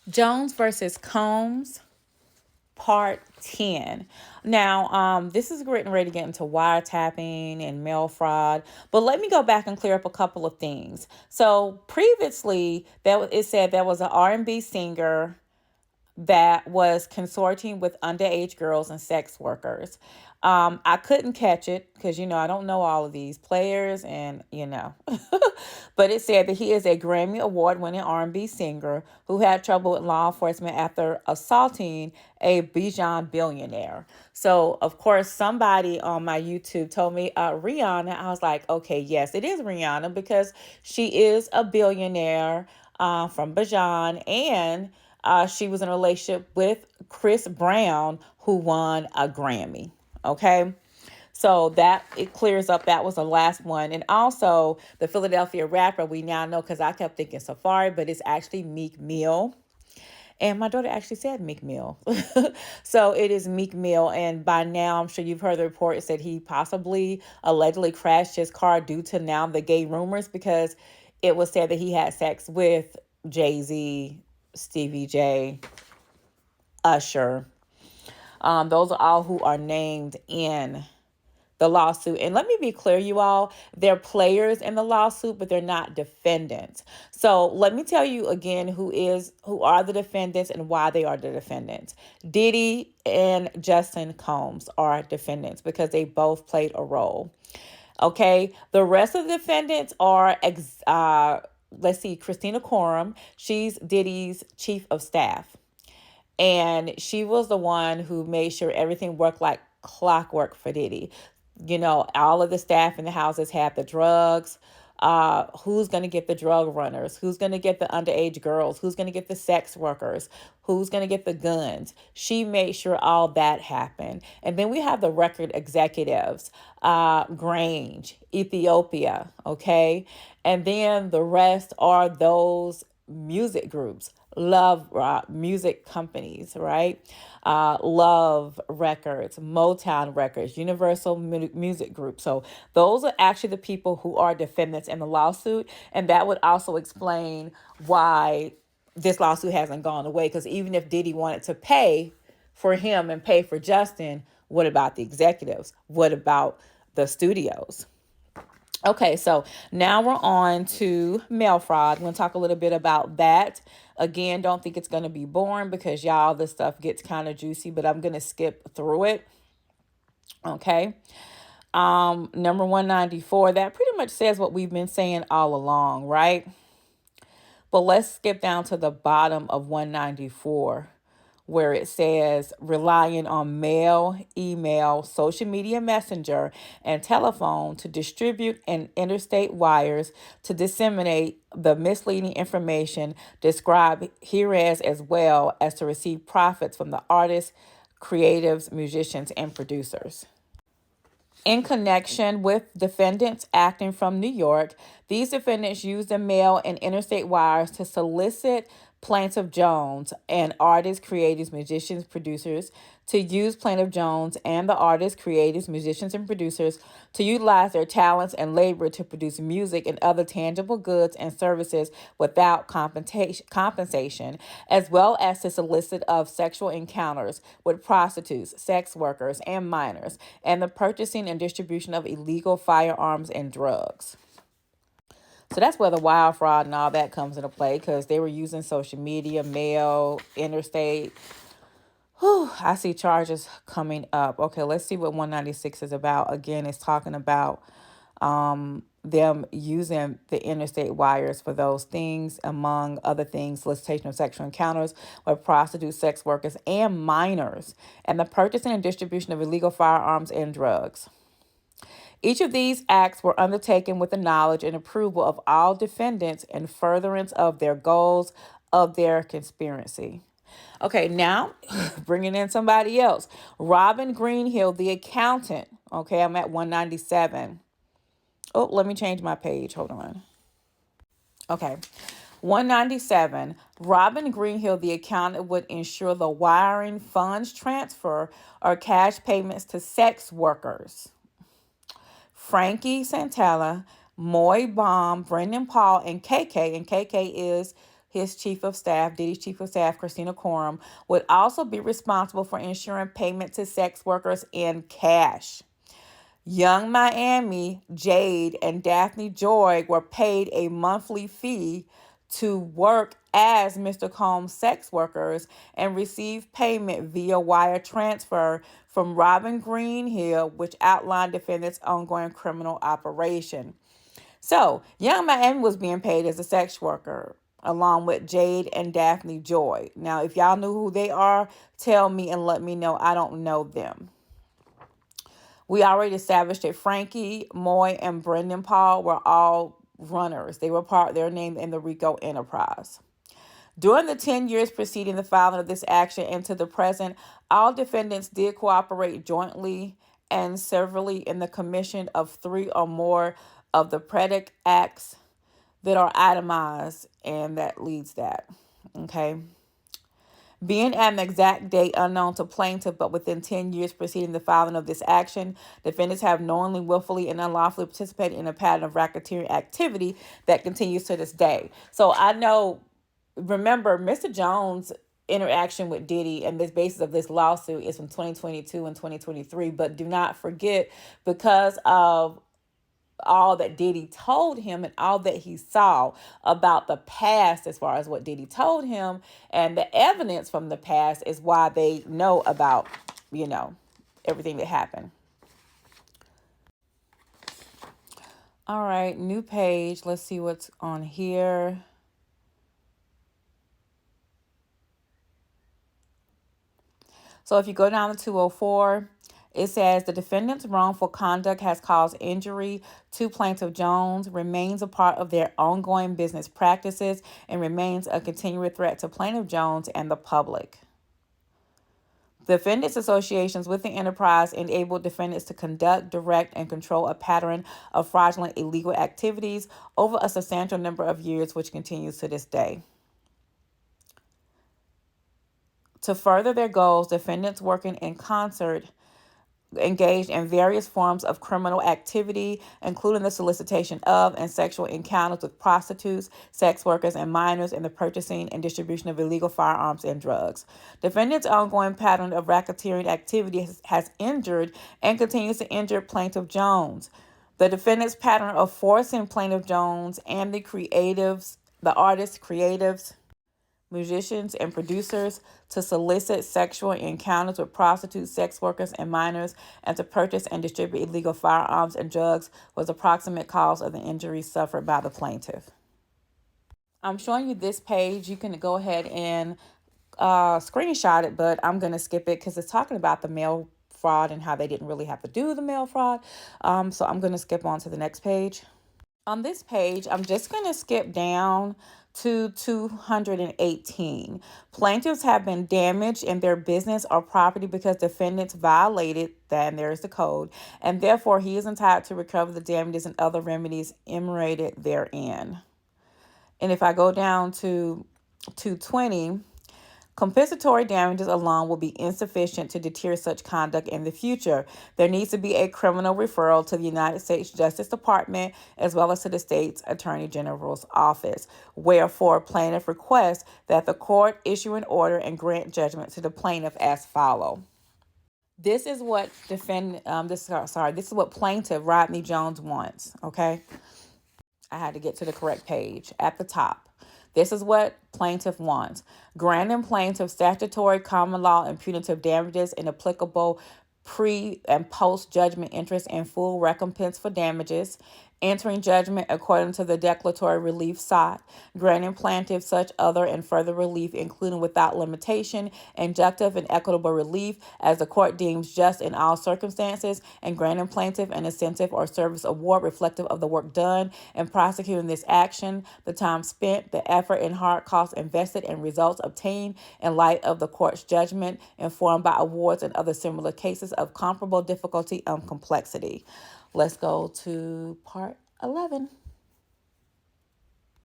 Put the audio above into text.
Jones versus Combs, Part 10. Now, this is getting ready to get into wiretapping and mail fraud, but let me go back and clear up a couple of things. So previously, it said there was an R&B singer that was consorting with underage girls and sex workers. I couldn't catch it because, I don't know all of these players and. But it said that he is a Grammy Award winning R&B singer who had trouble with law enforcement after assaulting a Bijan billionaire. So, of course, somebody on my YouTube told me Rihanna. I was like, okay, yes, it is Rihanna because she is a billionaire from Bijan, and she was in a relationship with Chris Brown, who won a Grammy. Okay. So that it clears up that was the last one. And also the Philadelphia rapper, we now know, because I kept thinking Safari, but it's actually Meek Mill. And my daughter actually said Meek Mill. So it is Meek Mill. And by now, I'm sure you've heard the reports that he possibly allegedly crashed his car due to now the gay rumors, because it was said that he had sex with Jay-Z, Stevie J, Usher. Those are all who are named in the lawsuit. And let me be clear, you all, they're players in the lawsuit, but they're not defendants. So let me tell you again who are the defendants and why they are the defendants. Diddy and Justin Combs are defendants because they both played a role. Okay, the rest of the defendants are let's see, Christina Coram. She's Diddy's chief of staff. And she was the one who made sure everything worked like clockwork for Diddy. All of the staff in the houses had the drugs. Who's going to get the drug runners? Who's going to get the underage girls? Who's going to get the sex workers? Who's going to get the guns? She made sure all that happened. And then we have the record executives, Grange, Ethiopia, okay? And then the rest are those music groups, love music companies, right? Love Records, Motown Records, Universal Music Group. So those are actually the people who are defendants in the lawsuit. And that would also explain why this lawsuit hasn't gone away. Because even if Diddy wanted to pay for him and pay for Justin, what about the executives? What about the studios? Okay, so now we're on to mail fraud. I'm going to talk a little bit about that. Again, don't think it's going to be boring because y'all, this stuff gets kind of juicy, but I'm going to skip through it. Okay. Number 194, that pretty much says what we've been saying all along, right? But let's skip down to the bottom of 194, where it says relying on mail, email, social media messenger, and telephone to distribute and interstate wires to disseminate the misleading information described hereas, as well as to receive profits from the artists, creatives, musicians, and producers. In connection with defendants acting from New York, these defendants used the mail and interstate wires to solicit Plaintiff Jones and artists, creators, musicians, producers to use Plaintiff Jones and the artists, creators, musicians, and producers to utilize their talents and labor to produce music and other tangible goods and services without compensation, as well as to solicit of sexual encounters with prostitutes, sex workers, and minors, and the purchasing and distribution of illegal firearms and drugs. So that's where the wire fraud and all that comes into play, because they were using social media, mail, interstate. Whew, I see charges coming up. Okay, let's see what 196 is about. Again, it's talking about them using the interstate wires for those things, among other things, solicitation of sexual encounters with prostitutes, sex workers, and minors, and the purchasing and distribution of illegal firearms and drugs. Each of these acts were undertaken with the knowledge and approval of all defendants in furtherance of their goals of their conspiracy. Okay, now bringing in somebody else. Robin Greenhill, the accountant. Okay, I'm at 197. Oh, let me change my page. Hold on. Okay. 197, Robin Greenhill, the accountant, would ensure the wiring, funds transfer, or cash payments to sex workers. Frankie Santella, Moy Baum, Brendan Paul, and KK is his chief of staff, Diddy's chief of staff, Christina Coram, would also be responsible for ensuring payment to sex workers in cash. Young Miami, Jade, and Daphne Joy were paid a monthly fee to work as Mr. Combs' sex workers and receive payment via wire transfer from Robin Greenhill, which outlined defendants' ongoing criminal operation. So, Young Miami was being paid as a sex worker along with Jade and Daphne Joy. Now, if y'all knew who they are, tell me and let me know. I don't know them. We already established that Frankie, Moy, and Brendan Paul were all runners. They were their name in the RICO enterprise. During the 10 years preceding the filing of this action and to the present, all defendants did cooperate jointly and severally in the commission of 3 or more of the predicate acts that are itemized, and that leads that. Okay. Being at an exact date unknown to plaintiff, but within 10 years preceding the filing of this action, defendants have knowingly, willfully, and unlawfully participated in a pattern of racketeering activity that continues to this day. So I know, remember, Mr. Jones' interaction with Diddy and this basis of this lawsuit is from 2022 and 2023, but do not forget, because of all that Diddy told him and all that he saw about the past as far as what Diddy told him and the evidence from the past is why they know about, everything that happened. All right, new page. Let's see what's on here. So if you go down to 204, it says the defendant's wrongful conduct has caused injury to Plaintiff Jones, remains a part of their ongoing business practices, and remains a continuing threat to Plaintiff Jones and the public. Defendants' associations with the enterprise enabled defendants to conduct, direct, and control a pattern of fraudulent illegal activities over a substantial number of years, which continues to this day. To further their goals, defendants working in concert engaged in various forms of criminal activity, including the solicitation of and sexual encounters with prostitutes, sex workers, and minors, and the purchasing and distribution of illegal firearms and drugs. Defendants' ongoing pattern of racketeering activity has injured and continues to injure Plaintiff Jones. The defendant's pattern of forcing Plaintiff Jones and the artists, creatives, musicians, and producers to solicit sexual encounters with prostitutes, sex workers, and minors, and to purchase and distribute illegal firearms and drugs was the proximate cause of the injuries suffered by the plaintiff. I'm showing you this page. You can go ahead and screenshot it, but I'm going to skip it because it's talking about the mail fraud and how they didn't really have to do the mail fraud. So I'm going to skip on to the next page. On this page, I'm just going to skip down to 218. Plaintiffs have been damaged in their business or property because defendants violated that, and there's the code, and therefore he is entitled to recover the damages and other remedies enumerated therein. And if I go down to 220, compensatory damages alone will be insufficient to deter such conduct in the future. There needs to be a criminal referral to the United States Justice Department as well as to the state's Attorney General's office. Wherefore, plaintiff requests that the court issue an order and grant judgment to the plaintiff as follow. This is what this is what plaintiff Rodney Jones wants. Okay, I had to get to the correct page at the top. This is what plaintiff wants. Granting plaintiff statutory, common law, and punitive damages in applicable pre- and post-judgment interest and full recompense for damages, entering judgment according to the declaratory relief sought, granting plaintiff such other and further relief, including without limitation, injunctive and equitable relief as the court deems just in all circumstances, and granting plaintiff an incentive or service award reflective of the work done in prosecuting this action, the time spent, the effort and hard costs invested, and results obtained in light of the court's judgment, informed by awards and other similar cases of comparable difficulty and complexity. Let's go to part 11.